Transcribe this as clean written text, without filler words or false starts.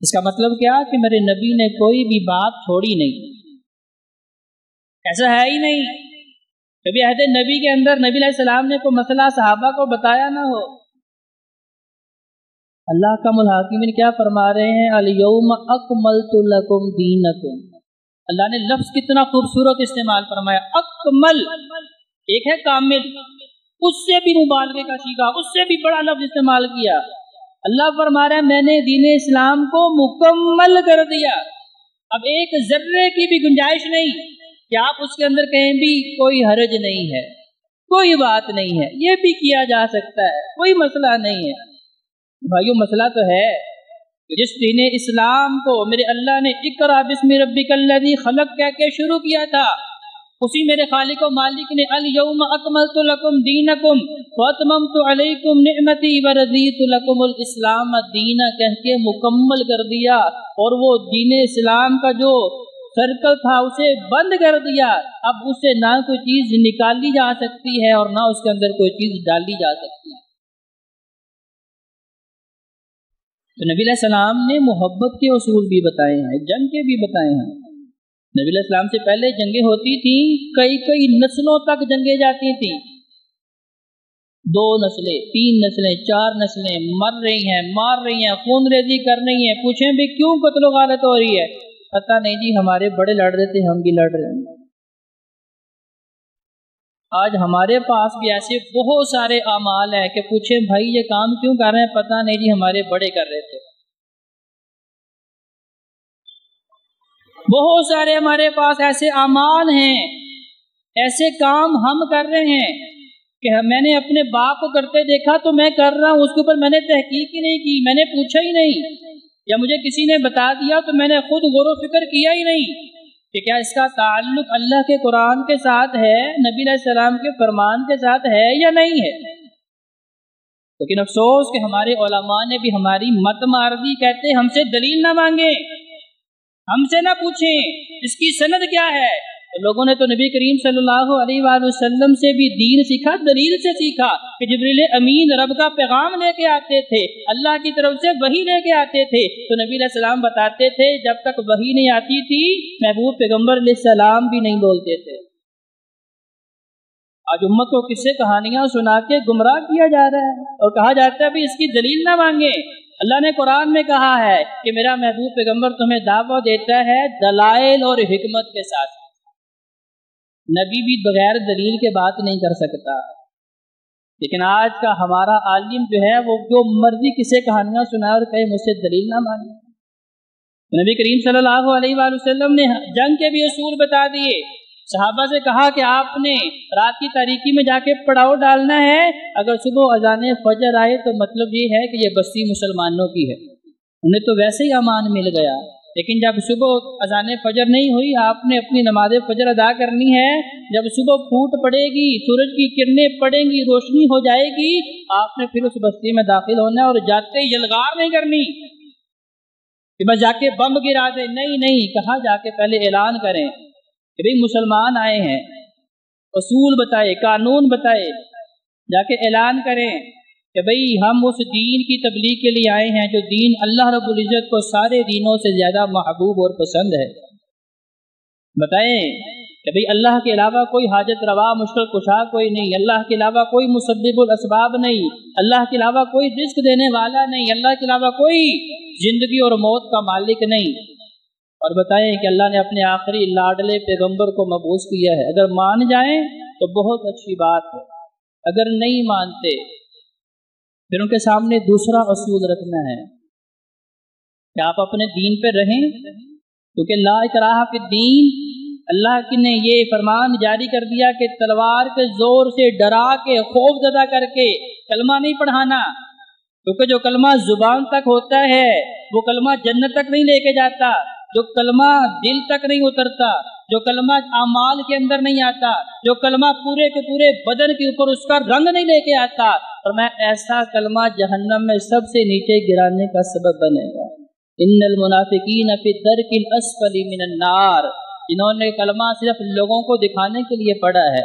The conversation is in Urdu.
اس کا مطلب کیا کہ میرے نبی نے کوئی بھی بات چھوڑی نہیں، ایسا ہے ہی نہیں کبھی عہد نبی کے اندر نبی علیہ السلام نے کوئی مسئلہ صحابہ کو بتایا نہ ہو۔ اللہ کا الحاکمین کیا فرما رہے ہیں؟ الیوم اکملت لکم دینکم۔ اللہ نے لفظ کتنا خوبصورت استعمال فرمایا، اکمل، ایک ہے کامل، اس سے بھی مبالغے کا صیغہ، اس سے بھی بڑا لفظ استعمال کیا۔ اللہ فرما رہا ہے میں نے دین اسلام کو مکمل کر دیا، اب ایک ذرے کی بھی گنجائش نہیں کہ آپ اس کے اندر کہیں بھی کوئی حرج نہیں ہے، کوئی بات نہیں ہے، یہ بھی کیا جا سکتا ہے، کوئی مسئلہ نہیں ہے۔ بھائیو مسئلہ تو ہے جس دین اسلام کو میرے اللہ نے اقرا بسم ربک الذی خلق کہہ کے شروع کیا تھا، اسی میرے خالق و مالک نے الیوم اکملت لکم دینکم واتممت علیکم نعمتی ورضیت لکم الاسلام دینا کہہ کے مکمل کر دیا، اور وہ دین اسلام کا جو سرکل تھا اسے بند کر دیا۔ اب اسے نہ کوئی چیز نکالی جا سکتی ہے اور نہ اس کے اندر کوئی چیز ڈالی جا سکتی ہے۔ تو نبی علیہ السلام نے محبت کے اصول بھی بتائے ہیں، جنگ کے بھی بتائے ہیں۔ نبی علیہ السلام سے پہلے جنگیں ہوتی تھیں، کئی نسلوں تک جنگیں جاتی تھیں، 2 نسلیں 3 نسلیں 4 نسلیں مر رہی ہیں، مار رہی ہیں، خون ریزی کر رہی ہیں، پوچھیں بھی کیوں قتل و غارت ہو رہی ہے؟ پتہ نہیں جی، ہمارے بڑے لڑ رہے تھے، ہم بھی لڑ رہے ہیں۔ آج ہمارے پاس بھی ایسے بہت سارے اعمال ہیں کہ پوچھیں بھائی یہ کام کیوں کر رہے ہیں؟ پتہ نہیں جی، ہمارے بڑے کر رہے تھے۔ بہت سارے ہمارے پاس ایسے اعمال ہیں، ایسے کام ہم کر رہے ہیں کہ میں نے اپنے باپ کو کرتے دیکھا تو میں کر رہا ہوں، اس کے اوپر میں نے تحقیق ہی نہیں کی، میں نے پوچھا ہی نہیں، یا مجھے کسی نے بتا دیا تو میں نے خود غور و فکر کیا ہی نہیں کہ کیا اس کا تعلق اللہ کے قرآن کے ساتھ ہے، نبی علیہ السلام کے فرمان کے ساتھ ہے یا نہیں ہے۔ لیکن افسوس کہ ہمارے علماء نے بھی ہماری مت مار دی، کہتے ہم سے دلیل نہ مانگیں، ہم سے نہ پوچھیں اس کی سند کیا ہے۔ تو لوگوں نے تو نبی کریم صلی اللہ علیہ وآلہ وسلم سے بھی دین سیکھا، دلیل سے سیکھا کہ جبریل امین رب کا پیغام لے کے آتے تھے، اللہ کی طرف سے وحی لے کے آتے تھے، تو نبی علیہ السلام بتاتے تھے جب تک وحی نہیں آتی تھی محبوب پیغمبر علیہ السلام بھی نہیں بولتے تھے۔ آج امت کو قصے کہانیاں سنا کے گمراہ کیا جا رہا ہے اور کہا جاتا ہے بھی اس کی دلیل نہ مانگے۔ اللہ نے قرآن میں کہا ہے کہ میرا محبوب پیغمبر تمہیں دعوت دیتا ہے دلائل اور حکمت کے ساتھ، نبی بھی بغیر دلیل کے بات نہیں کر سکتا۔ لیکن آج کا ہمارا عالم جو ہے وہ جو مرضی کسے کہانیاں سنائے اور کہے مجھ سے دلیل نہ مانگے۔ نبی کریم صلی اللہ علیہ وآلہ وسلم نے جنگ کے بھی اصول بتا دیے، صحابہ سے کہا کہ آپ نے رات کی تاریکی میں جا کے پڑاؤ ڈالنا ہے، اگر صبح اذان فجر آئے تو مطلب یہ ہے کہ یہ بستی مسلمانوں کی ہے، انہیں تو ویسے ہی امان مل گیا۔ لیکن جب صبح اذان فجر نہیں ہوئی، آپ نے اپنی نماز فجر ادا کرنی ہے، جب صبح پھوٹ پڑے گی، سورج کی کرنیں پڑیں گی، روشنی ہو جائے گی، آپ نے پھر اس بستی میں داخل ہونا ہے، اور جاتے ہی یلغار نہیں کرنی کہ بس جا کے بم گرا دے، نہیں، کہاں جا کے پہلے اعلان کریں کہ بھئی مسلمان آئے ہیں، اصول بتائے، قانون بتائے، جا کے اعلان کریں کہ بھئی ہم اس دین کی تبلیغ کے لیے آئے ہیں جو دین اللہ رب العزت کو سارے دینوں سے زیادہ محبوب اور پسند ہے۔ بتائیں کہ بھئی اللہ کے علاوہ کوئی حاجت روا مشکل کشا کوئی نہیں، اللہ کے علاوہ کوئی مسبب الاسباب نہیں، اللہ کے علاوہ کوئی رزق دینے والا نہیں، اللہ کے علاوہ کوئی زندگی اور موت کا مالک نہیں۔ اور بتائیں کہ اللہ نے اپنے آخری لاڈلے پیغمبر کو مبعوث کیا ہے، اگر مان جائیں تو بہت اچھی بات ہے، اگر نہیں مانتے پھر ان کے سامنے دوسرا اصول رکھنا ہے کہ آپ اپنے دین پہ رہیں، کیونکہ لا اکراہ فی الدین، اللہ نے یہ فرمان جاری کر دیا کہ تلوار کے زور سے ڈرا کے خوف زدہ کر کے کلمہ نہیں پڑھانا، کیونکہ جو کلمہ زبان تک ہوتا ہے وہ کلمہ جنت تک نہیں لے کے جاتا، جو کلمہ دل تک نہیں اترتا، جو کلمہ اعمال کے اندر نہیں آتا، جو کلمہ پورے کے پورے بدن کے اوپر اس کا رنگ نہیں لے کے آتا، اور میں ایسا کلمہ جہنم میں سب سے نیچے گرانے کا سبب بنے گا۔ ان المنافقین فی الدرک الاسفل من النار، جنہوں نے کلمہ صرف لوگوں کو دکھانے کے لیے پڑھا ہے،